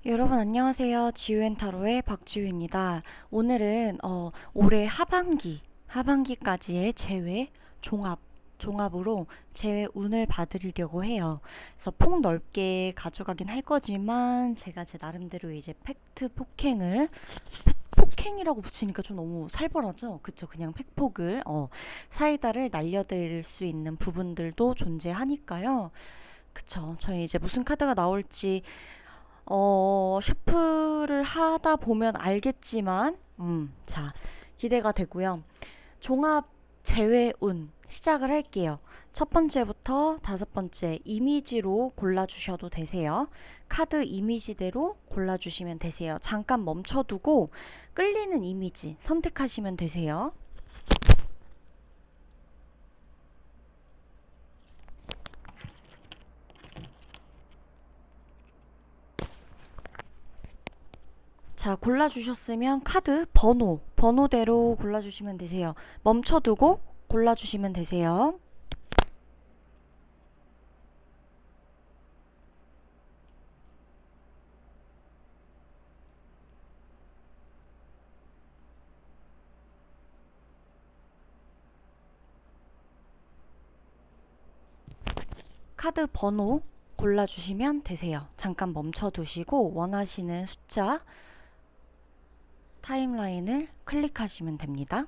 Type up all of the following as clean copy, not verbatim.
여러분 안녕하세요. 지우앤타로의 박지우입니다. 오늘은 올해 하반기까지의 재회 종합으로 재회 운을 봐드리려고 해요. 그래서 폭넓게 가져가긴 할 거지만 제가 제 나름대로 이제 팩트 폭행이라고 붙이니까 좀 너무 살벌하죠? 그쵸? 그냥 팩폭을 사이다를 날려드릴 수 있는 부분들도 존재하니까요. 그쵸? 저희 이제 무슨 카드가 나올지 셔플을 하다 보면 알겠지만, 자, 기대가 되고요. 종합 제외운 시작을 할게요. 첫 번째부터 다섯 번째 이미지로 골라주셔도 되세요. 카드 이미지대로 골라주시면 되세요. 잠깐 멈춰두고 끌리는 이미지 선택하시면 되세요. 자, 골라주셨으면 카드 번호대로 골라주시면 되세요. 멈춰두고 골라주시면 되세요. 카드 번호 골라주시면 되세요. 잠깐 멈춰두시고 원하시는 숫자 타임라인을 클릭하시면 됩니다.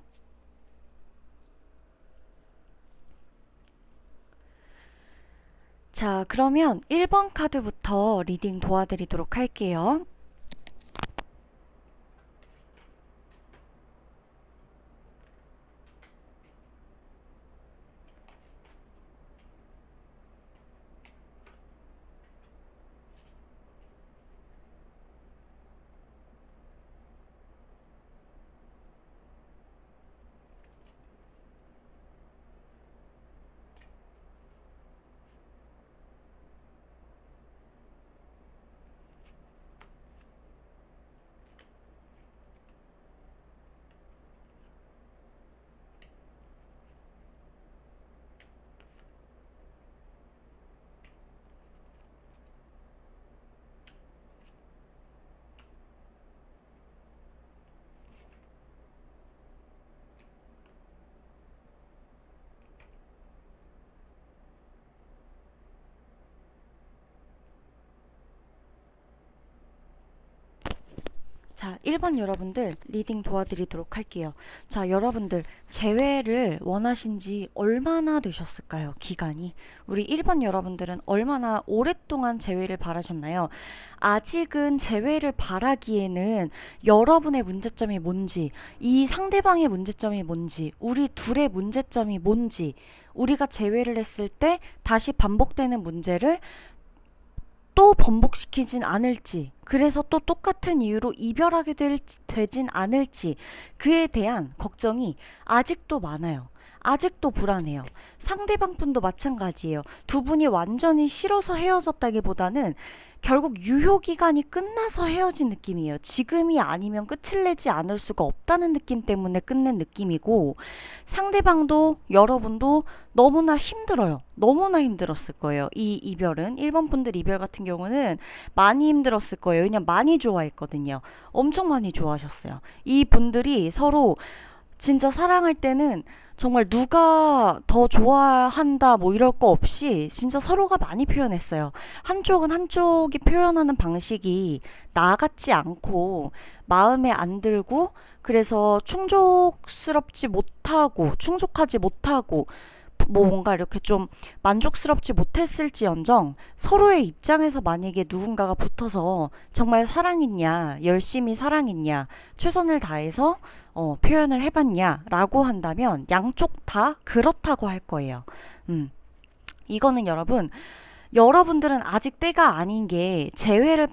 자, 그러면 1번 카드부터 리딩 도와드리도록 할게요. 자, 1번 여러분들 리딩 도와드리도록 할게요. 자, 여러분들 재회를 원하신지 얼마나 되셨을까요? 기간이. 우리 1번 여러분들은 얼마나 오랫동안 재회를 바라셨나요? 아직은 재회를 바라기에는 여러분의 문제점이 뭔지, 이 상대방의 문제점이 뭔지, 우리 둘의 문제점이 뭔지, 우리가 재회를 했을 때 다시 반복되는 문제를 또 번복시키진 않을지, 그래서 또 똑같은 이유로 이별하게 되진 않을지, 그에 대한 걱정이 아직도 많아요. 아직도 불안해요. 상대방 분도 마찬가지예요. 두 분이 완전히 싫어서 헤어졌다기보다는 결국 유효기간이 끝나서 헤어진 느낌이에요. 지금이 아니면 끝을 내지 않을 수가 없다는 느낌 때문에 끝낸 느낌이고, 상대방도 여러분도 너무나 힘들어요. 너무나 힘들었을 거예요. 이 이별은 1번 분들 이별 같은 경우는 많이 힘들었을 거예요. 왜냐면 많이 좋아했거든요. 엄청 많이 좋아하셨어요. 이 분들이 서로 진짜 사랑할 때는 정말 누가 더 좋아한다 뭐 이럴 거 없이 진짜 서로가 많이 표현했어요. 한쪽은 한쪽이 표현하는 방식이 나 같지 않고 마음에 안 들고, 그래서 충족하지 못하고 뭐 뭔가 이렇게 좀 만족스럽지 못했을지언정, 서로의 입장에서 만약에 누군가가 붙어서 정말 사랑했냐, 열심히 사랑했냐, 최선을 다해서 표현을 해봤냐 라고 한다면 양쪽 다 그렇다고 할 거예요. 이거는 여러분들은 아직 때가 아닌 게, 재회를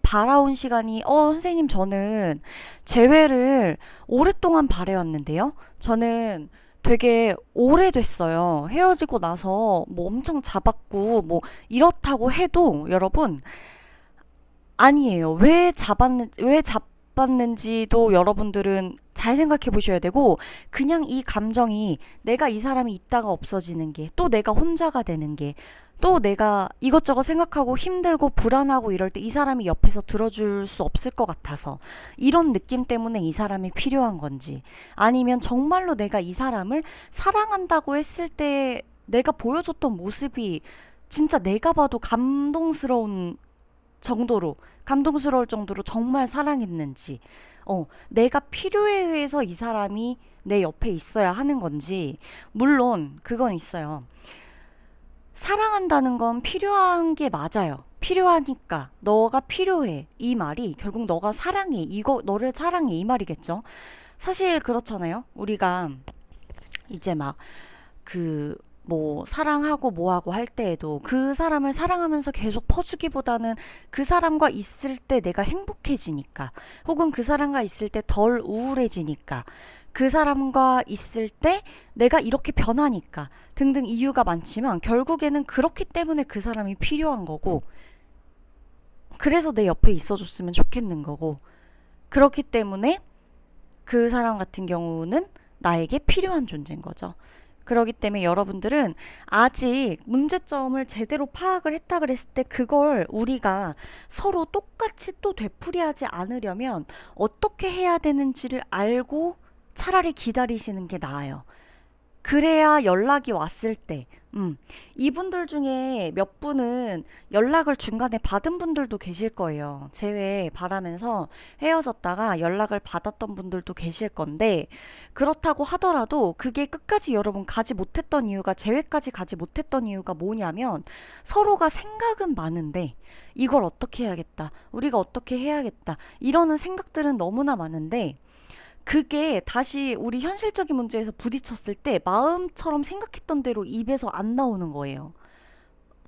바라온 시간이, 선생님, 저는 재회를 오랫동안 바래왔는데요. 저는 되게 오래됐어요. 헤어지고 나서 뭐 엄청 잡았고, 뭐 이렇다고 해도 여러분, 아니에요. 왜 잡았는지도 여러분들은 잘 생각해 보셔야 되고, 그냥 이 감정이 내가 이 사람이 있다가 없어지는 게, 또 내가 혼자가 되는 게, 또 내가 이것저것 생각하고 힘들고 불안하고 이럴 때 이 사람이 옆에서 들어줄 수 없을 것 같아서 이런 느낌 때문에 이 사람이 필요한 건지, 아니면 정말로 내가 이 사람을 사랑한다고 했을 때 내가 보여줬던 모습이 진짜 내가 봐도 감동스러울 정도로 정말 사랑했는지, 내가 필요에 의해서 이 사람이 내 옆에 있어야 하는 건지. 물론 그건 있어요. 사랑한다는 건 필요한 게 맞아요. 필요하니까 너가 필요해, 이 말이 결국 너가 사랑해, 이거 너를 사랑해, 이 말이겠죠. 사실 그렇잖아요. 우리가 이제 막 그 뭐 사랑하고 뭐하고 할 때에도 그 사람을 사랑하면서 계속 퍼주기보다는 그 사람과 있을 때 내가 행복해지니까, 혹은 그 사람과 있을 때 덜 우울해지니까, 그 사람과 있을 때 내가 이렇게 변하니까 등등 이유가 많지만, 결국에는 그렇기 때문에 그 사람이 필요한 거고, 그래서 내 옆에 있어줬으면 좋겠는 거고, 그렇기 때문에 그 사람 같은 경우는 나에게 필요한 존재인 거죠. 그렇기 때문에 여러분들은 아직 문제점을 제대로 파악을 했다 그랬을 때 그걸 우리가 서로 똑같이 또 되풀이하지 않으려면 어떻게 해야 되는지를 알고 차라리 기다리시는 게 나아요. 그래야 연락이 왔을 때, 이분들 중에 몇 분은 연락을 중간에 받은 분들도 계실 거예요. 재회 바라면서 헤어졌다가 연락을 받았던 분들도 계실 건데, 그렇다고 하더라도 그게 끝까지 여러분 가지 못했던 이유가, 재회까지 가지 못했던 이유가 뭐냐면, 서로가 생각은 많은데 이걸 어떻게 해야겠다, 우리가 어떻게 해야겠다, 이러는 생각들은 너무나 많은데, 그게 다시 우리 현실적인 문제에서 부딪혔을 때 마음처럼 생각했던 대로 입에서 안 나오는 거예요.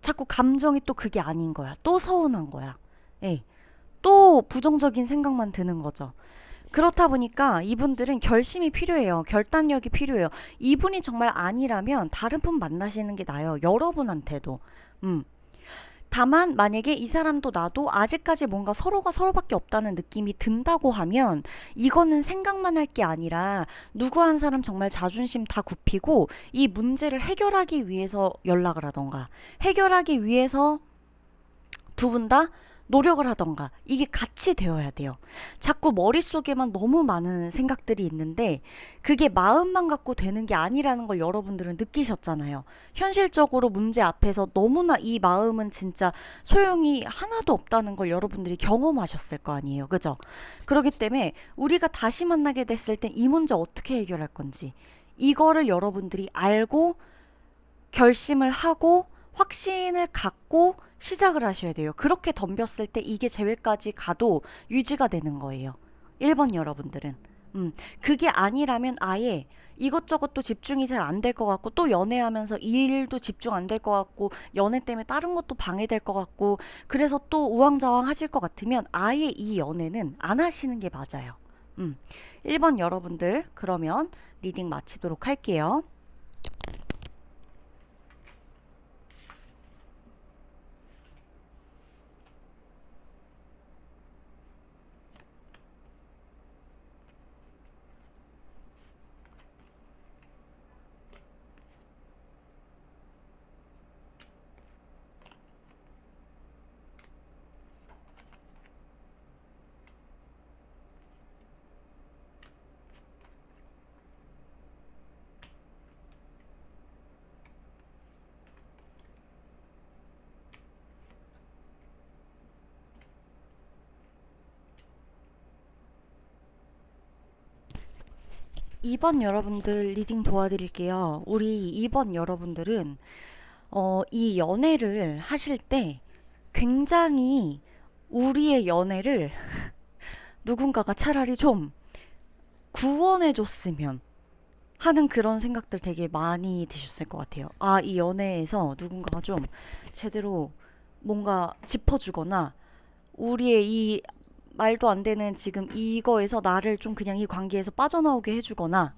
자꾸 감정이 또 그게 아닌 거야. 또 서운한 거야. 예. 또 부정적인 생각만 드는 거죠. 그렇다 보니까 이분들은 결심이 필요해요. 결단력이 필요해요. 이분이 정말 아니라면 다른 분 만나시는 게 나아요. 여러분한테도. 다만 만약에 이 사람도 나도 아직까지 뭔가 서로가 서로밖에 없다는 느낌이 든다고 하면, 이거는 생각만 할 게 아니라 누구 한 사람 정말 자존심 다 굽히고 이 문제를 해결하기 위해서 연락을 하던가, 해결하기 위해서 두 분 다 노력을 하던가, 이게 같이 되어야 돼요. 자꾸 머릿속에만 너무 많은 생각들이 있는데 그게 마음만 갖고 되는 게 아니라는 걸 여러분들은 느끼셨잖아요. 현실적으로 문제 앞에서 너무나 이 마음은 진짜 소용이 하나도 없다는 걸 여러분들이 경험하셨을 거 아니에요. 그죠? 그렇기 때문에 우리가 다시 만나게 됐을 땐 이 문제 어떻게 해결할 건지, 이거를 여러분들이 알고 결심을 하고 확신을 갖고 시작을 하셔야 돼요. 그렇게 덤볐을 때 이게 재회까지 가도 유지가 되는 거예요. 1번 여러분들은. 그게 아니라면 아예 이것저것 또 집중이 잘 안 될 것 같고, 또 연애하면서 일도 집중 안 될 것 같고, 연애 때문에 다른 것도 방해될 것 같고, 그래서 또 우왕좌왕 하실 것 같으면 아예 이 연애는 안 하시는 게 맞아요. 1번 여러분들, 그러면 리딩 마치도록 할게요. 2번 여러분들 리딩 도와드릴게요. 우리 2번 여러분들은 이 연애를 하실 때 굉장히 우리의 연애를 누군가가 차라리 좀 구원해 줬으면 하는 그런 생각들 되게 많이 드셨을 것 같아요. 아, 이 연애에서 누군가가 좀 제대로 뭔가 짚어주거나, 우리의 이 말도 안 되는 지금 이거에서 나를 좀 그냥 이 관계에서 빠져나오게 해주거나,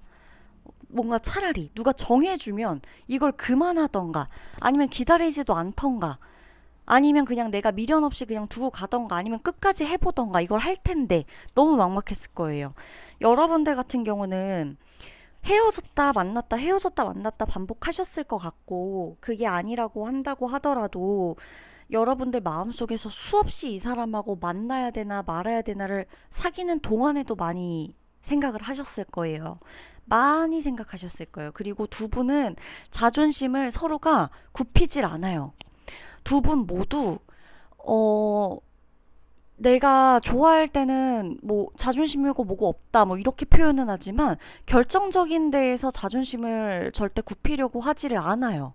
뭔가 차라리 누가 정해주면 이걸 그만하던가, 아니면 기다리지도 않던가, 아니면 그냥 내가 미련 없이 그냥 두고 가던가 아니면 끝까지 해보던가 이걸 할 텐데 너무 막막했을 거예요. 여러분들 같은 경우는 헤어졌다 만났다 헤어졌다 만났다 반복하셨을 것 같고 그게 아니라고 한다고 하더라도 여러분들 마음속에서 수없이 이 사람하고 만나야 되나 말아야 되나를 사귀는 동안에도 많이 생각을 하셨을 거예요. 많이 생각하셨을 거예요. 그리고 두 분은 자존심을 서로가 굽히질 않아요. 두 분 모두 어 내가 좋아할 때는 뭐 자존심이고 뭐고 없다 뭐 이렇게 표현은 하지만 결정적인 데에서 자존심을 절대 굽히려고 하지를 않아요.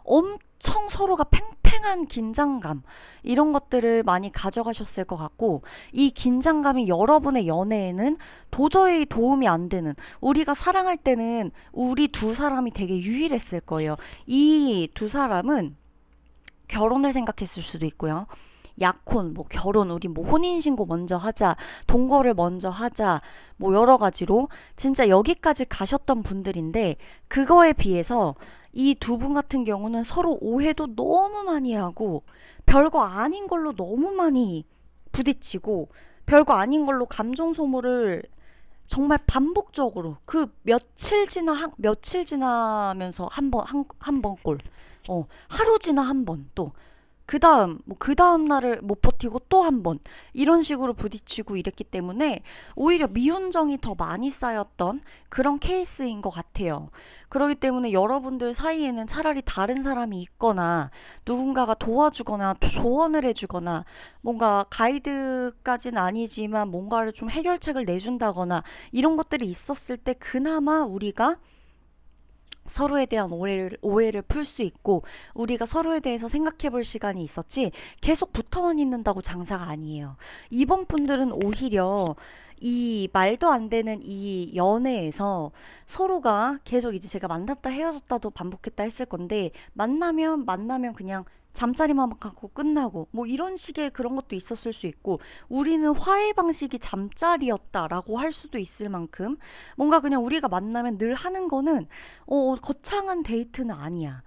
엄청 서로가 팽팽한 긴장감 이런 것들을 많이 가져가셨을 것 같고 이 긴장감이 여러분의 연애에는 도저히 도움이 안 되는 우리가 사랑할 때는 우리 두 사람이 되게 유일했을 거예요. 이 두 사람은 결혼을 생각했을 수도 있고요. 약혼, 뭐 결혼, 우리 뭐 혼인신고 먼저 하자, 동거를 먼저 하자, 뭐 여러 가지로 진짜 여기까지 가셨던 분들인데 그거에 비해서 이 두 분 같은 경우는 서로 오해도 너무 많이 하고 별거 아닌 걸로 너무 많이 부딪히고 별거 아닌 걸로 감정 소모를 정말 반복적으로 그 며칠 지나면서 한 번 꼴. 하루 지나 한 번 또. 그 다음 날을 못 버티고 또 한 번. 이런 식으로 부딪히고 이랬기 때문에 오히려 미운정이 더 많이 쌓였던 그런 케이스인 것 같아요. 그렇기 때문에 여러분들 사이에는 차라리 다른 사람이 있거나 누군가가 도와주거나 조언을 해주거나 뭔가 가이드까지는 아니지만 뭔가를 좀 해결책을 내준다거나 이런 것들이 있었을 때 그나마 우리가 서로에 대한 오해를 풀 수 있고 우리가 서로에 대해서 생각해 볼 시간이 있었지 계속 붙어만 있는다고 장사가 아니에요. 이번 분들은 오히려 이 말도 안 되는 이 연애에서 서로가 계속 이제 제가 만났다 헤어졌다도 반복했다 했을 건데 만나면 그냥 잠자리만 갖고 끝나고 뭐 이런 식의 그런 것도 있었을 수 있고 우리는 화해 방식이 잠자리였다라고 할 수도 있을 만큼 뭔가 그냥 우리가 만나면 늘 하는 거는 거창한 데이트는 아니야.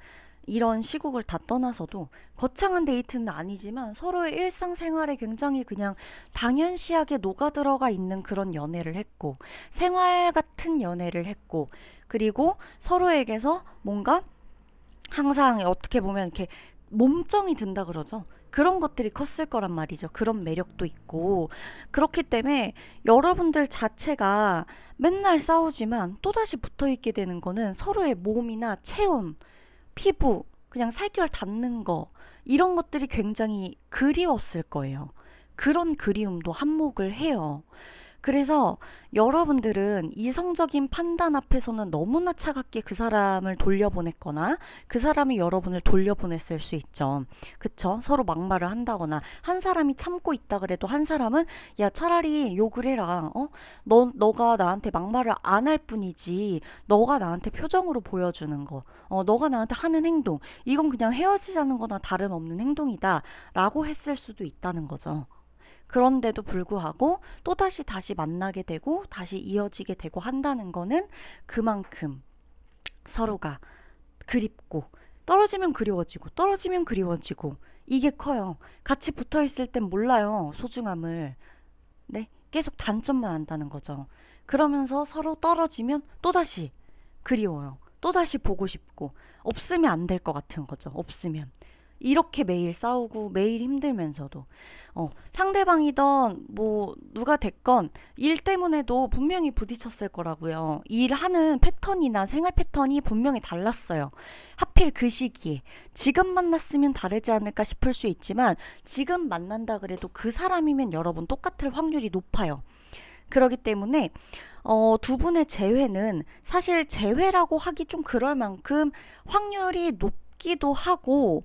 이런 시국을 다 떠나서도 거창한 데이트는 아니지만 서로의 일상생활에 굉장히 그냥 당연시하게 녹아들어가 있는 그런 연애를 했고 생활 같은 연애를 했고 그리고 서로에게서 뭔가 항상 어떻게 보면 이렇게 몸정이 든다 그러죠. 그런 것들이 컸을 거란 말이죠. 그런 매력도 있고. 그렇기 때문에 여러분들 자체가 맨날 싸우지만 또다시 붙어 있게 되는 거는 서로의 몸이나 체온, 피부, 그냥 살결 닿는 거, 이런 것들이 굉장히 그리웠을 거예요. 그런 그리움도 한몫을 해요. 그래서 여러분들은 이성적인 판단 앞에서는 너무나 차갑게 그 사람을 돌려보냈거나 그 사람이 여러분을 돌려보냈을 수 있죠. 그쵸? 서로 막말을 한다거나 한 사람이 참고 있다 그래도 한 사람은 야 차라리 욕을 해라. 너가 나한테 막말을 안 할 뿐이지 너가 나한테 표정으로 보여주는 거 너가 나한테 하는 행동 이건 그냥 헤어지자는 거나 다름없는 행동이다 라고 했을 수도 있다는 거죠. 그런데도 불구하고 다시 만나게 되고 다시 이어지게 되고 한다는 거는 그만큼 서로가 그립고 떨어지면 그리워지고 떨어지면 그리워지고 이게 커요. 같이 붙어 있을 땐 몰라요. 소중함을. 네? 계속 단점만 안다는 거죠. 그러면서 서로 떨어지면 또다시 그리워요. 또다시 보고 싶고 없으면 안 될 것 같은 거죠. 없으면. 이렇게 매일 싸우고 매일 힘들면서도 상대방이던 뭐 누가 됐건 일 때문에도 분명히 부딪혔을 거라고요. 일하는 패턴이나 생활 패턴이 분명히 달랐어요. 하필 그 시기에 지금 만났으면 다르지 않을까 싶을 수 있지만 지금 만난다 그래도 그 사람이면 여러분 똑같을 확률이 높아요. 그렇기 때문에 두 분의 재회는 사실 재회라고 하기 좀 그럴 만큼 확률이 높기도 하고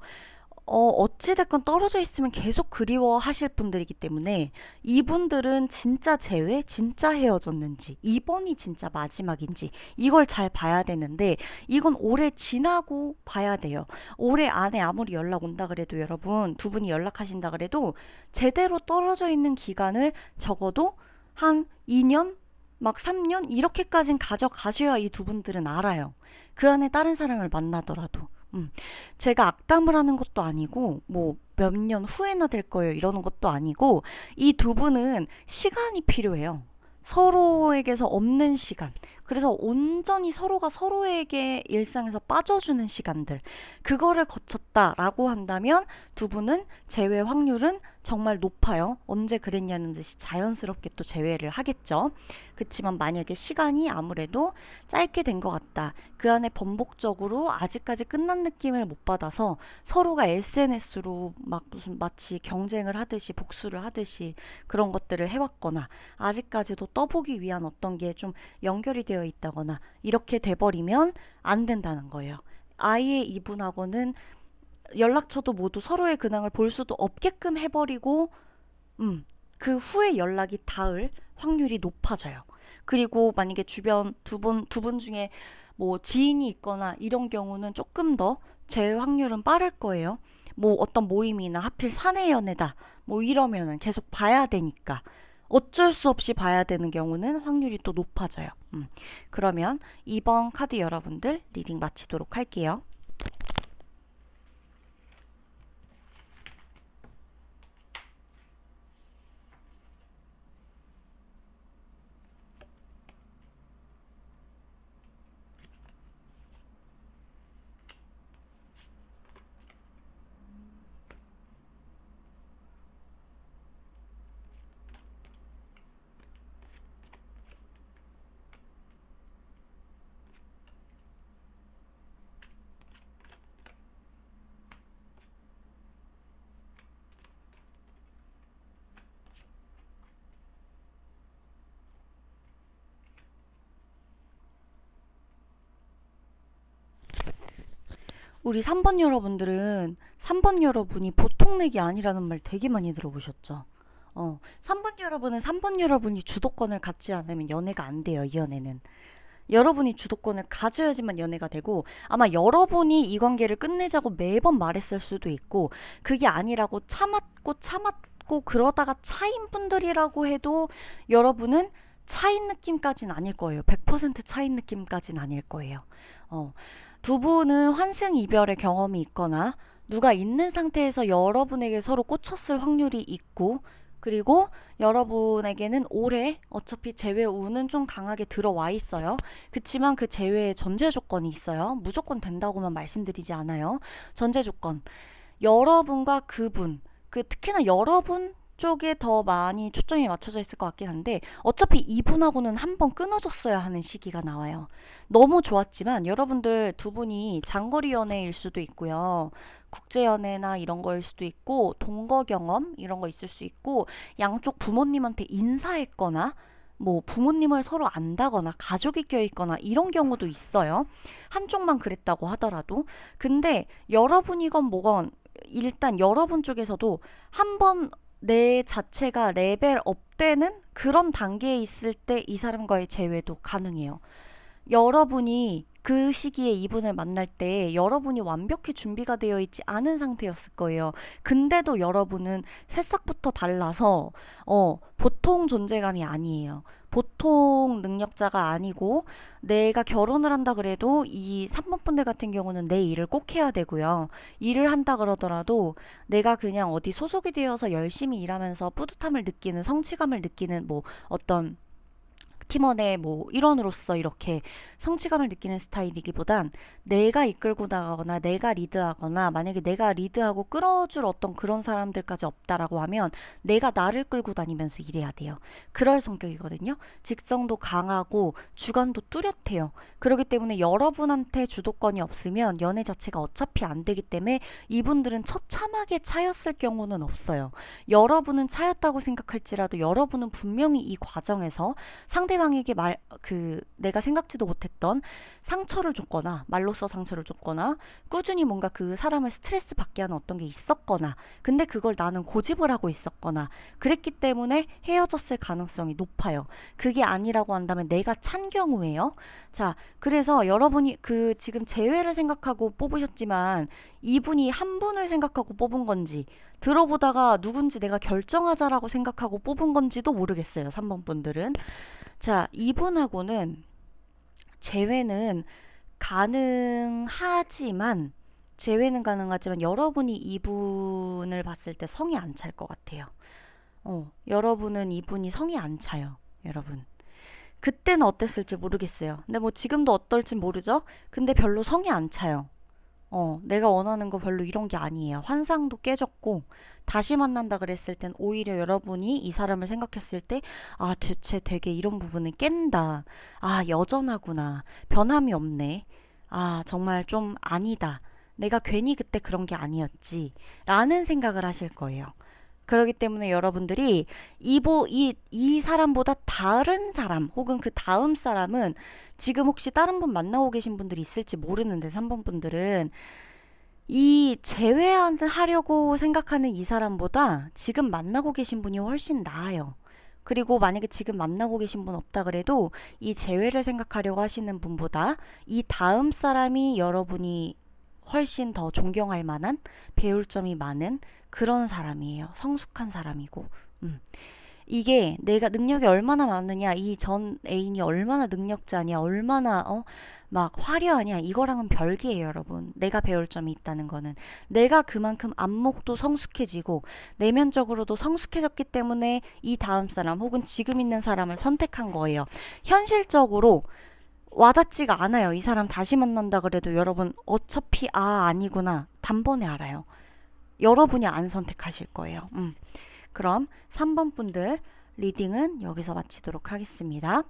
어찌됐건 떨어져 있으면 계속 그리워 하실 분들이기 때문에 이분들은 진짜 재회, 진짜 헤어졌는지, 이번이 진짜 마지막인지 이걸 잘 봐야 되는데 이건 오래 지나고 봐야 돼요. 올해 안에 아무리 연락 온다 그래도 여러분 두 분이 연락하신다 그래도 제대로 떨어져 있는 기간을 적어도 한 2년? 막 3년? 이렇게까진 가져가셔야 이 두 분들은 알아요. 그 안에 다른 사람을 만나더라도. 제가 악담을 하는 것도 아니고 뭐 몇 년 후에나 될 거예요 이러는 것도 아니고 이 두 분은 시간이 필요해요. 서로에게서 없는 시간. 그래서 온전히 서로가 서로에게 일상에서 빠져주는 시간들. 그거를 거쳤다라고 한다면 두 분은 재회 확률은 정말 높아요. 언제 그랬냐는 듯이 자연스럽게 또 재회를 하겠죠. 그치만 만약에 시간이 아무래도 짧게 된 것 같다. 그 안에 번복적으로 아직까지 끝난 느낌을 못 받아서 서로가 SNS로 막 무슨 마치 경쟁을 하듯이 복수를 하듯이 그런 것들을 해왔거나 아직까지도 떠보기 위한 어떤 게 좀 연결이 되어 있다거나 이렇게 돼버리면 안 된다는 거예요. 아예 이분하고는 연락처도 모두 서로의 근황을 볼 수도 없게끔 해버리고 그 후에 연락이 닿을 확률이 높아져요. 그리고 만약에 주변 두 분 중에 뭐 지인이 있거나 이런 경우는 조금 더 제 확률은 빠를 거예요. 뭐 어떤 모임이나 하필 사내 연애다 뭐 이러면은 계속 봐야 되니까 어쩔 수 없이 봐야 되는 경우는 확률이 또 높아져요. 그러면 2번 카드 여러분들 리딩 마치도록 할게요. 우리 3번 여러분들은 3번 여러분이 보통 넥이 아니라는 말 되게 많이 들어보셨죠? 3번 여러분은 3번 여러분이 주도권을 갖지 않으면 연애가 안 돼요, 이 연애는. 여러분이 주도권을 가져야지만 연애가 되고 아마 여러분이 이 관계를 끝내자고 매번 말했을 수도 있고 그게 아니라고 참았고 그러다가 차인 분들이라고 해도 여러분은 차인 느낌까진 아닐 거예요. 100% 차인 느낌까진 아닐 거예요. 두 분은 환승 이별의 경험이 있거나 누가 있는 상태에서 여러분에게 서로 꽂혔을 확률이 있고 그리고 여러분에게는 올해 어차피 재회 운은 좀 강하게 들어와 있어요. 그치만 그 재회에 전제 조건이 있어요. 무조건 된다고만 말씀드리지 않아요. 전제 조건. 여러분과 그분, 특히나 여러분 쪽에 더 많이 초점이 맞춰져 있을 것 같긴 한데 어차피 이분하고는 한번 끊어졌어야 하는 시기가 나와요. 너무 좋았지만 여러분들 두 분이 장거리 연애일 수도 있고요. 국제 연애나 이런 거일 수도 있고 동거 경험 이런 거 있을 수 있고 양쪽 부모님한테 인사했거나 뭐 부모님을 서로 안다거나 가족이 껴있거나 이런 경우도 있어요. 한쪽만 그랬다고 하더라도. 근데 여러분이건 뭐건 일단 여러분 쪽에서도 한번 내 자체가 레벨업 되는 그런 단계에 있을 때 이 사람과의 재회도 가능해요. 여러분이 그 시기에 이분을 만날 때 여러분이 완벽히 준비가 되어 있지 않은 상태였을 거예요. 근데도 여러분은 새싹부터 달라서 보통 존재감이 아니에요. 보통 능력자가 아니고 내가 결혼을 한다 그래도 이 3번 분들 같은 경우는 내 일을 꼭 해야 되고요. 일을 한다 그러더라도 내가 그냥 어디 소속이 되어서 열심히 일하면서 뿌듯함을 느끼는 성취감을 느끼는 뭐 어떤 팀원의 뭐 일원으로서 이렇게 성취감을 느끼는 스타일이기보단 내가 이끌고 나가거나 내가 리드하거나 만약에 내가 리드하고 끌어줄 어떤 그런 사람들까지 없다라고 하면 내가 나를 끌고 다니면서 일해야 돼요. 그럴 성격이거든요. 직성도 강하고 주관도 뚜렷해요. 그렇기 때문에 여러분한테 주도권이 없으면 연애 자체가 어차피 안 되기 때문에 이분들은 처참하게 차였을 경우는 없어요. 여러분은 차였다고 생각할지라도 여러분은 분명히 이 과정에서 상대방에게 내가 생각지도 못했던 상처를 줬거나 말로써 상처를 줬거나 꾸준히 뭔가 그 사람을 스트레스 받게 하는 어떤 게 있었거나 근데 그걸 나는 고집을 하고 있었거나 그랬기 때문에 헤어졌을 가능성이 높아요. 그게 아니라고 한다면 내가 찬 경우에요. 자, 그래서 여러분이 지금 재회를 생각하고 뽑으셨지만 이분이 한 분을 생각하고 뽑은 건지 들어보다가 누군지 내가 결정하자라고 생각하고 뽑은 건지도 모르겠어요. 3번 분들은. 자, 이분하고는 재회는 가능하지만 제외는 가능하지만 여러분이 이분을 봤을 때 성이 안 찰 것 같아요. 여러분은 이분이 성이 안 차요. 여러분. 그때는 어땠을지 모르겠어요. 근데 뭐 지금도 어떨지 모르죠? 근데 별로 성이 안 차요. 내가 원하는 거 별로 이런 게 아니에요. 환상도 깨졌고, 다시 만난다 그랬을 땐 오히려 여러분이 이 사람을 생각했을 때, 아, 대체 되게 이런 부분은 깬다. 아, 여전하구나. 변함이 없네. 아, 정말 좀 아니다. 내가 괜히 그때 그런 게 아니었지. 라는 생각을 하실 거예요. 그렇기 때문에 여러분들이 이 사람보다 다른 사람 혹은 그 다음 사람은 지금 혹시 다른 분 만나고 계신 분들이 있을지 모르는데 3번 분들은 이 제외하려고 생각하는 이 사람보다 지금 만나고 계신 분이 훨씬 나아요. 그리고 만약에 지금 만나고 계신 분 없다 그래도 이 제외를 생각하려고 하시는 분보다 이 다음 사람이 여러분이 훨씬 더 존경할 만한 배울 점이 많은 그런 사람이에요. 성숙한 사람이고. 이게 내가 능력이 얼마나 많으냐, 이 전 애인이 얼마나 능력자냐, 얼마나 막 화려하냐, 이거랑은 별개예요, 여러분. 내가 배울 점이 있다는 거는 내가 그만큼 안목도 성숙해지고 내면적으로도 성숙해졌기 때문에 이 다음 사람 혹은 지금 있는 사람을 선택한 거예요. 현실적으로 와닿지가 않아요. 이 사람 다시 만난다 그래도 여러분 어차피 아니구나 단번에 알아요. 여러분이 안 선택하실 거예요. 그럼 3번 분들 리딩은 여기서 마치도록 하겠습니다.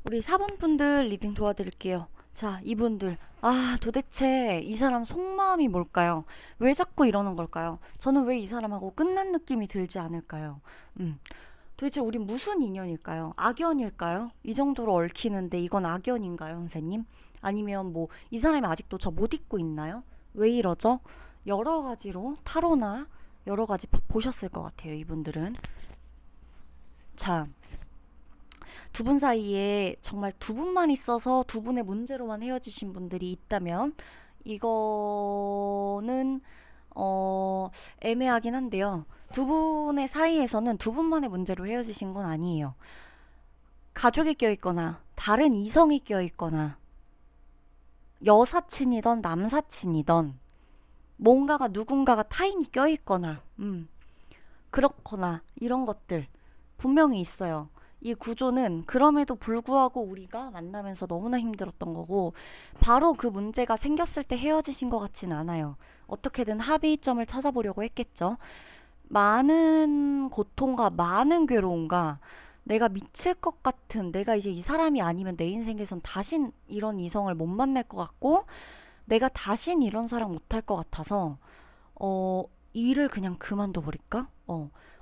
우리 4번 분들 리딩 도와드릴게요. 자, 이분들. 아, 도대체 이 사람 속마음이 뭘까요? 왜 자꾸 이러는 걸까요? 저는 왜 이 사람하고 끝난 느낌이 들지 않을까요? 도대체 우리 무슨 인연일까요? 악연일까요? 이 정도로 얽히는데 이건 악연인가요, 선생님? 아니면 뭐 이 사람이 아직도 저 못 잊고 있나요? 왜 이러죠? 여러 가지로 타로나 여러 가지 보셨을 것 같아요, 이분들은. 자, 두 분 사이에 정말 두 분만 있어서 두 분의 문제로만 헤어지신 분들이 있다면 이거는 애매하긴 한데요. 두 분의 사이에서는 두 분만의 문제로 헤어지신 건 아니에요. 가족이 껴있거나 다른 이성이 껴있거나 여사친이던 남사친이던 뭔가가 누군가가 타인이 껴있거나 그렇거나 이런 것들 분명히 있어요. 이 구조는 그럼에도 불구하고 우리가 만나면서 너무나 힘들었던 거고 바로 그 문제가 생겼을 때 헤어지신 것 같진 않아요. 어떻게든 합의점을 찾아보려고 했겠죠. 많은 고통과 많은 괴로움과 내가 미칠 것 같은 내가 이제 이 사람이 아니면 내 인생에선 다신 이런 이성을 못 만날 것 같고 내가 다신 이런 사랑 못 할 것 같아서 일을 그냥 그만둬 버릴까?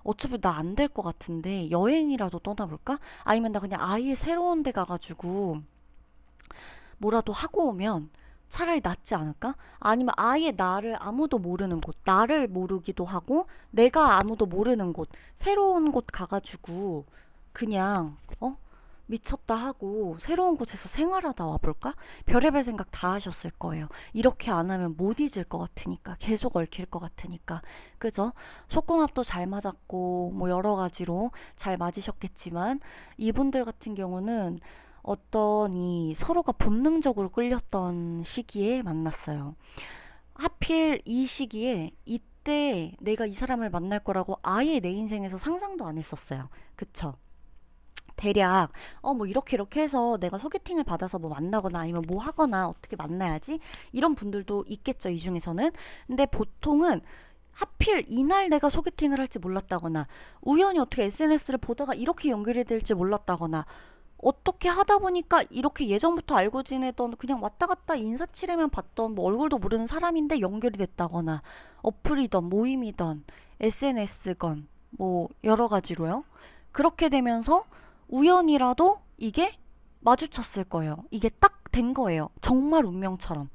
어차피 나 안 될 것 같은데 여행이라도 떠나볼까? 아니면 나 그냥 아예 새로운 데 가가지고 뭐라도 하고 오면 차라리 낫지 않을까? 아니면 아예 나를 아무도 모르는 곳, 나를 모르기도 하고 내가 아무도 모르는 곳, 새로운 곳 가가지고 그냥 미쳤다 하고 새로운 곳에서 생활하다 와볼까? 별의별 생각 다 하셨을 거예요. 이렇게 안 하면 못 잊을 것 같으니까 계속 얽힐 것 같으니까 그죠? 속궁합도 잘 맞았고 뭐 여러 가지로 잘 맞으셨겠지만 이분들 같은 경우는 어떤 이 서로가 본능적으로 끌렸던 시기에 만났어요. 하필 이 시기에 이때 내가 이 사람을 만날 거라고 아예 내 인생에서 상상도 안 했었어요. 그쵸? 대략 뭐 이렇게 해서 내가 소개팅을 받아서 뭐 만나거나 아니면 뭐 하거나 어떻게 만나야지 이런 분들도 있겠죠, 이 중에서는. 근데 보통은 하필 이날 내가 소개팅을 할지 몰랐다거나 우연히 어떻게 SNS를 보다가 이렇게 연결이 될지 몰랐다거나 어떻게 하다 보니까 이렇게 예전부터 알고 지내던 그냥 왔다 갔다 인사치레만 봤던 뭐 얼굴도 모르는 사람인데 연결이 됐다거나 어플이던 모임이던 SNS건 뭐 여러 가지로요. 그렇게 되면서 우연이라도 이게 마주쳤을 거예요. 이게 딱 된 거예요. 정말 운명처럼.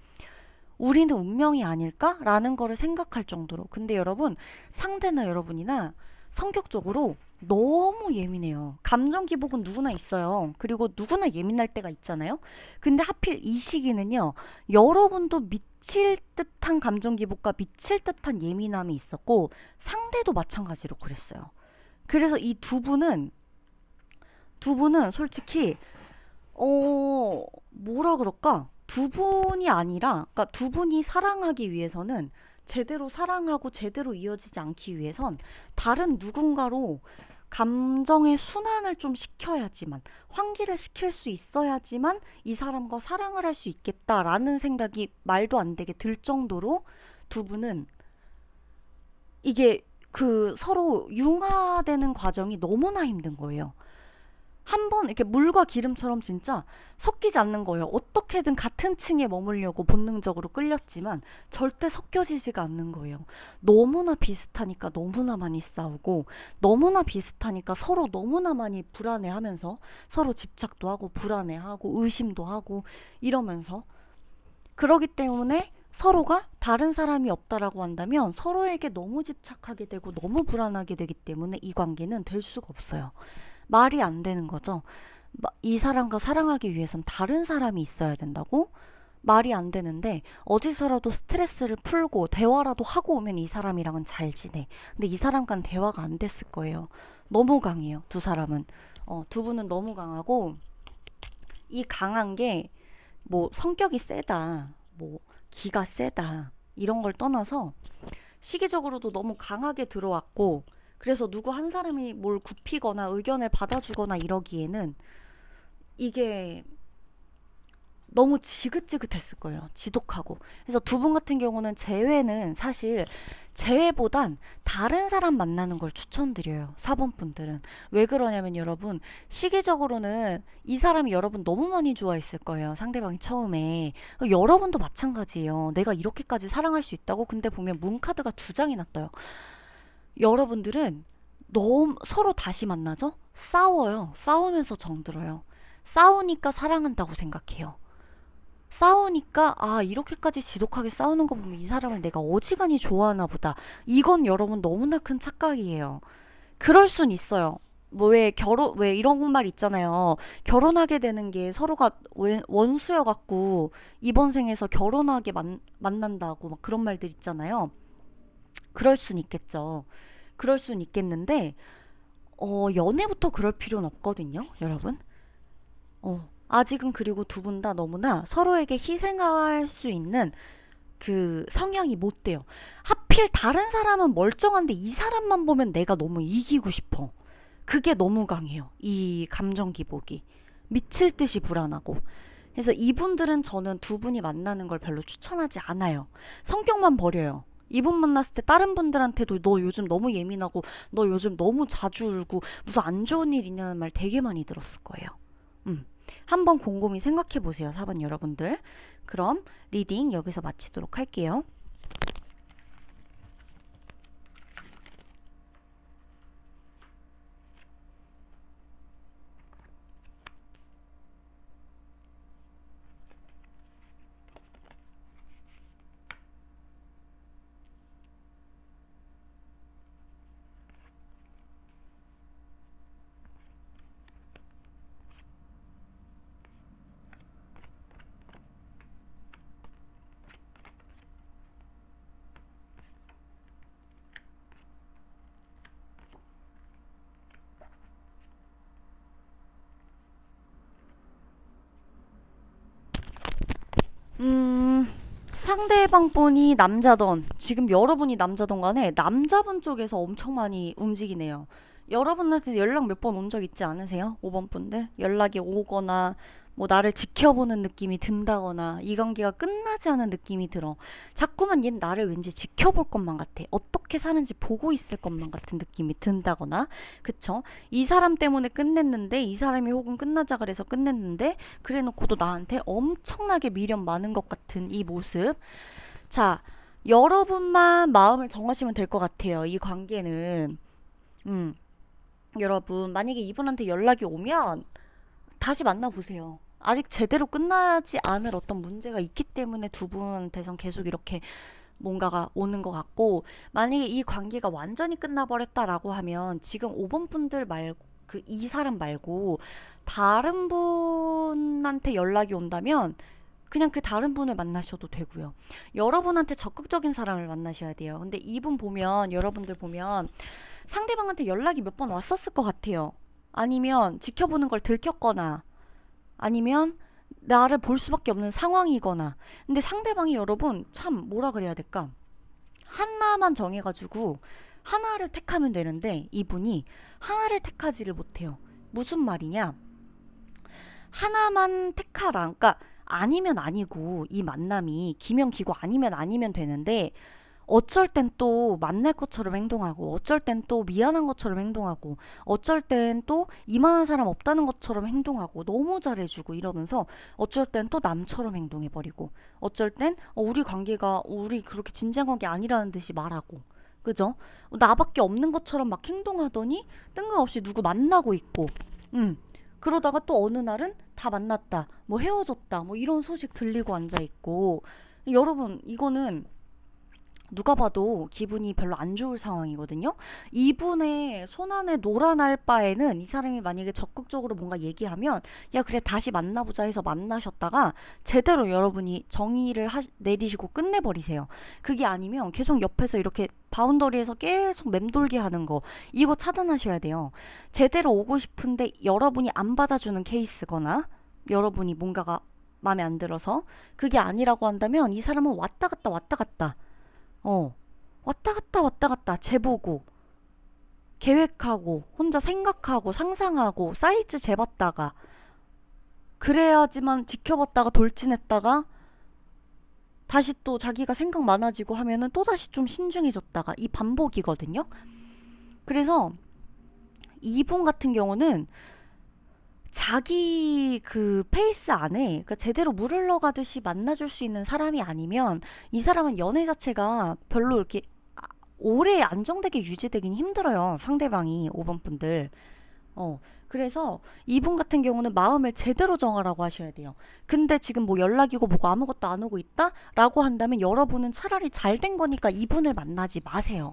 우리는 운명이 아닐까라는 거를 생각할 정도로. 근데 여러분, 상대나 여러분이나 성격적으로 너무 예민해요. 감정 기복은 누구나 있어요. 그리고 누구나 예민할 때가 있잖아요. 근데 하필 이 시기는요, 여러분도 미칠 듯한 감정 기복과 미칠 듯한 예민함이 있었고, 상대도 마찬가지로 그랬어요. 그래서 이 두 분은 솔직히, 뭐라 그럴까? 두 분이 아니라, 그러니까 두 분이 사랑하기 위해서는 제대로 사랑하고 제대로 이어지지 않기 위해선 다른 누군가로 감정의 순환을 좀 시켜야지만, 환기를 시킬 수 있어야지만 이 사람과 사랑을 할 수 있겠다라는 생각이 말도 안 되게 들 정도로 두 분은 이게 그 서로 융화되는 과정이 너무나 힘든 거예요. 한 번 이렇게 물과 기름처럼 진짜 섞이지 않는 거예요. 어떻게든 같은 층에 머물려고 본능적으로 끌렸지만 절대 섞여지지가 않는 거예요. 너무나 비슷하니까 너무나 많이 싸우고, 너무나 비슷하니까 서로 너무나 많이 불안해하면서 서로 집착도 하고 불안해하고 의심도 하고 이러면서, 그러기 때문에 서로가 다른 사람이 없다라고 한다면 서로에게 너무 집착하게 되고 너무 불안하게 되기 때문에 이 관계는 될 수가 없어요. 말이 안 되는 거죠. 이 사람과 사랑하기 위해선 다른 사람이 있어야 된다고? 말이 안 되는데, 어디서라도 스트레스를 풀고 대화라도 하고 오면 이 사람이랑은 잘 지내. 근데 이 사람과는 대화가 안 됐을 거예요. 너무 강해요, 두 사람은. 두 분은 너무 강하고, 이 강한 게 뭐 성격이 세다, 뭐 기가 세다, 이런 걸 떠나서 시기적으로도 너무 강하게 들어왔고, 그래서 누구 한 사람이 뭘 굽히거나 의견을 받아주거나 이러기에는 이게 너무 지긋지긋했을 거예요. 지독하고. 그래서 두 분 같은 경우는 재회는 사실 재회보단 다른 사람 만나는 걸 추천드려요. 4번 분들은. 왜 그러냐면 여러분, 시기적으로는 이 사람이 여러분 너무 많이 좋아했을 거예요. 상대방이 처음에. 여러분도 마찬가지예요. 내가 이렇게까지 사랑할 수 있다고? 근데 보면 문카드가 두 장이나 떠요. 여러분들은 너무 서로 다시 만나죠? 싸워요. 싸우면서 정들어요. 싸우니까 사랑한다고 생각해요. 싸우니까 이렇게까지 지독하게 싸우는 거 보면 이 사람을 내가 어지간히 좋아하나 보다. 이건 여러분 너무나 큰 착각이에요. 그럴 순 있어요. 뭐 왜 이런 말 있잖아요. 결혼하게 되는 게 서로가 원수여 갖고 이번 생에서 결혼하게 만난다고 막 그런 말들 있잖아요. 그럴 순 있겠죠. 그럴 순 있겠는데, 연애부터 그럴 필요는 없거든요, 여러분. 아직은, 그리고 두 분 다 너무나 서로에게 희생할 수 있는 그 성향이 못 돼요. 하필 다른 사람은 멀쩡한데 이 사람만 보면 내가 너무 이기고 싶어. 그게 너무 강해요. 이 감정 기복이. 미칠 듯이 불안하고. 그래서 이분들은 저는 두 분이 만나는 걸 별로 추천하지 않아요. 성격만 버려요. 이분 만났을 때 다른 분들한테도 너 요즘 너무 예민하고 너 요즘 너무 자주 울고 무슨 안 좋은 일 있냐는 말 되게 많이 들었을 거예요. 한번 곰곰이 생각해 보세요, 4번 여러분들. 그럼 리딩 여기서 마치도록 할게요. 상대방 분이 남자던, 지금 여러분이 남자던 간에 남자분 쪽에서 엄청 많이 움직이네요. 여러분한테 연락 몇 번 온 적 있지 않으세요? 5번 분들? 연락이 오거나 뭐 나를 지켜보는 느낌이 든다거나 이 관계가 끝나지 않은 느낌이 들어. 자꾸만 얘 나를 왠지 지켜볼 것만 같아. 어떻게 사는지 보고 있을 것만 같은 느낌이 든다거나. 그쵸? 이 사람 때문에 끝냈는데 이 사람이 혹은 끝나자 그래서 끝냈는데 그래놓고도 나한테 엄청나게 미련 많은 것 같은 이 모습. 자, 여러분만 마음을 정하시면 될 것 같아요. 이 관계는. 음, 여러분 만약에 이분한테 연락이 오면 다시 만나보세요. 아직 제대로 끝나지 않을 어떤 문제가 있기 때문에 두 분한테선 계속 이렇게 뭔가가 오는 것 같고, 만약에 이 관계가 완전히 끝나버렸다라고 하면 지금 5번 분들 말고 그 이 사람 말고 다른 분한테 연락이 온다면 그냥 그 다른 분을 만나셔도 되고요. 여러분한테 적극적인 사람을 만나셔야 돼요. 근데 이분 보면, 여러분들 보면 상대방한테 연락이 몇 번 왔었을 것 같아요. 아니면 지켜보는 걸 들켰거나 아니면 나를 볼 수밖에 없는 상황이거나. 근데 상대방이 여러분 참 뭐라 그래야 될까? 하나만 정해가지고 하나를 택하면 되는데 이분이 하나를 택하지를 못해요. 무슨 말이냐? 하나만 택하라. 그러니까 아니면 아니고 이 만남이 기면 기고 아니면 아니면 되는데 어쩔 땐 또 만날 것처럼 행동하고 어쩔 땐 또 미안한 것처럼 행동하고 어쩔 땐 또 이만한 사람 없다는 것처럼 행동하고 너무 잘해주고 이러면서 어쩔 땐 또 남처럼 행동해버리고 어쩔 땐 우리 관계가 우리 그렇게 진지한 관계 아니라는 듯이 말하고 그죠? 나밖에 없는 것처럼 막 행동하더니 뜬금없이 누구 만나고 있고 그러다가 또 어느 날은 다 만났다 뭐 헤어졌다 뭐 이런 소식 들리고 앉아있고. 여러분 이거는 누가 봐도 기분이 별로 안 좋을 상황이거든요. 이분의 손안에 놀아날 바에는 이 사람이 만약에 적극적으로 뭔가 얘기하면 야 그래 다시 만나보자 해서 만나셨다가 제대로 여러분이 정의를 내리시고 끝내버리세요. 그게 아니면 계속 옆에서 이렇게 바운더리에서 계속 맴돌게 하는 거 이거 차단하셔야 돼요. 제대로 오고 싶은데 여러분이 안 받아주는 케이스거나 여러분이 뭔가가 마음에 안 들어서 그게 아니라고 한다면 이 사람은 왔다 갔다 왔다 갔다 왔다 갔다 왔다 갔다 재보고 계획하고 혼자 생각하고 상상하고 사이즈 재봤다가 그래야지만 지켜봤다가 돌진했다가 다시 또 자기가 생각 많아지고 하면은 또다시 좀 신중해졌다가 이 반복이거든요. 그래서 이분 같은 경우는 자기 그 페이스 안에 그러니까 제대로 물 흘러가듯이 만나줄 수 있는 사람이 아니면 이 사람은 연애 자체가 별로 이렇게 오래 안정되게 유지되긴 힘들어요. 상대방이 5번 분들. 그래서 이분 같은 경우는 마음을 제대로 정하라고 하셔야 돼요. 근데 지금 뭐 연락이고 뭐고 아무것도 안 오고 있다? 라고 한다면 여러분은 차라리 잘 된 거니까 이분을 만나지 마세요.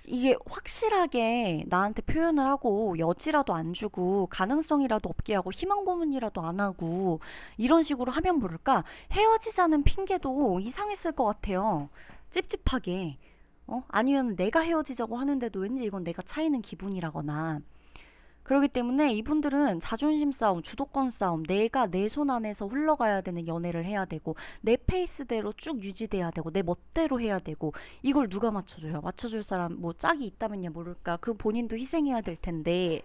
이게 확실하게 나한테 표현을 하고 여지라도 안 주고 가능성이라도 없게 하고 희망 고문이라도 안 하고 이런 식으로 하면 모를까 헤어지자는 핑계도 이상했을 것 같아요. 찝찝하게. 아니면 내가 헤어지자고 하는데도 왠지 이건 내가 차이는 기분이라거나. 그렇기 때문에 이분들은 자존심 싸움, 주도권 싸움, 내가 내 손 안에서 흘러가야 되는 연애를 해야 되고 내 페이스대로 쭉 유지돼야 되고 내 멋대로 해야 되고 이걸 누가 맞춰줘요? 맞춰줄 사람 뭐 짝이 있다면야 모를까. 그 본인도 희생해야 될 텐데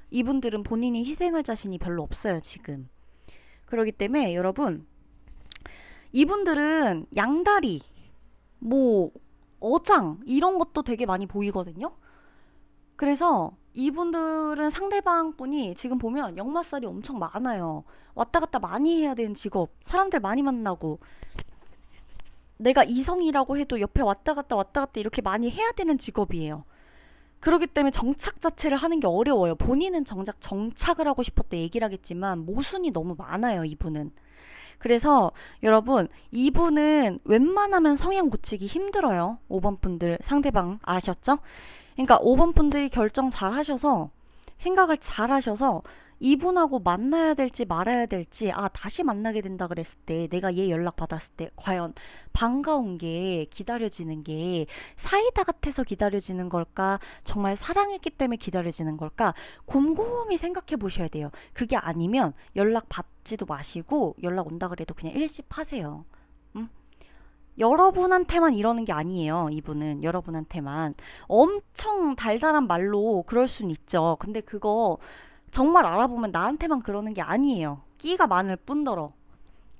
이분들은 본인이 희생할 자신이 별로 없어요 지금. 그렇기 때문에 여러분 이분들은 양다리 뭐 어장 이런 것도 되게 많이 보이거든요. 그래서 이분들은 상대방 분이 지금 보면 역마살이 엄청 많아요. 왔다 갔다 많이 해야 되는 직업, 사람들 많이 만나고 내가 이성이라고 해도 옆에 왔다 갔다 이렇게 많이 해야 되는 직업이에요. 그렇기 때문에 정착 자체를 하는 게 어려워요. 본인은 정작 정착을 하고 싶었다 얘기를 하겠지만 모순이 너무 많아요 이분은. 그래서 여러분 이분은 웬만하면 성향 고치기 힘들어요. 5번 분들 상대방 아셨죠? 그러니까 5번 분들이 결정 잘 하셔서 생각을 잘 하셔서 이분하고 만나야 될지 말아야 될지 다시 만나게 된다 그랬을 때 내가 얘 연락 받았을 때 과연 반가운 게 기다려지는 게 사이다 같아서 기다려지는 걸까 정말 사랑했기 때문에 기다려지는 걸까 곰곰이 생각해 보셔야 돼요. 그게 아니면 연락 받지도 마시고 연락 온다 그래도 그냥 일십하세요. 여러분한테만 이러는 게 아니에요. 이분은 여러분한테만 엄청 달달한 말로 그럴 순 있죠. 근데 그거 정말 알아보면 나한테만 그러는 게 아니에요. 끼가 많을 뿐더러.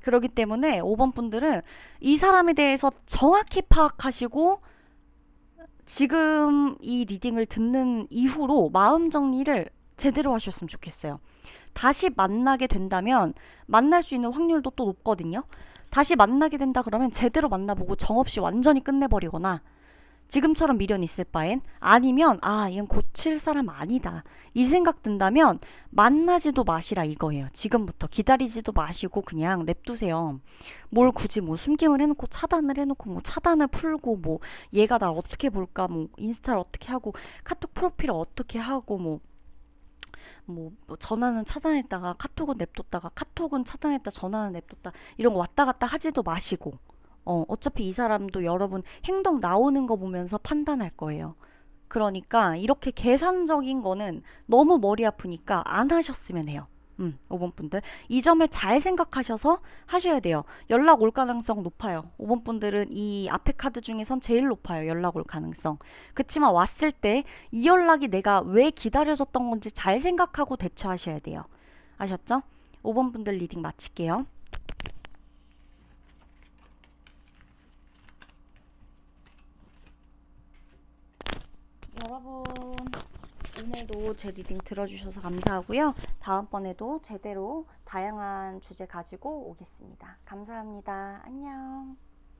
그렇기 때문에 5번 분들은 이 사람에 대해서 정확히 파악하시고 지금 이 리딩을 듣는 이후로 마음 정리를 제대로 하셨으면 좋겠어요. 다시 만나게 된다면 만날 수 있는 확률도 또 높거든요. 다시 만나게 된다 그러면 제대로 만나보고 정없이 완전히 끝내버리거나 지금처럼 미련 있을 바엔 아니면 얘는 고칠 사람 아니다 이 생각 든다면 만나지도 마시라 이거예요. 지금부터 기다리지도 마시고 그냥 냅두세요. 뭘 굳이 뭐 숨김을 해놓고 차단을 해놓고 뭐 차단을 풀고 뭐 얘가 날 어떻게 볼까 뭐 인스타를 어떻게 하고 카톡 프로필을 어떻게 하고 뭐 전화는 차단했다가 카톡은 냅뒀다가 카톡은 차단했다 전화는 냅뒀다 이런 거 왔다 갔다 하지도 마시고 어차피 이 사람도 여러분 행동 나오는 거 보면서 판단할 거예요. 그러니까 이렇게 계산적인 거는 너무 머리 아프니까 안 하셨으면 해요. 5번 분들 이 점을 잘 생각하셔서 하셔야 돼요. 연락 올 가능성 높아요. 5번 분들은 이 앞에 카드 중에선 제일 높아요. 연락 올 가능성. 그치만 왔을 때 이 연락이 내가 왜 기다려졌던 건지 잘 생각하고 대처하셔야 돼요. 아셨죠? 5번 분들 리딩 마칠게요. 여러분 오늘도 제 리딩 들어주셔서 감사하고요. 다음번에도 제대로 다양한 주제 가지고 오겠습니다. 감사합니다. 안녕.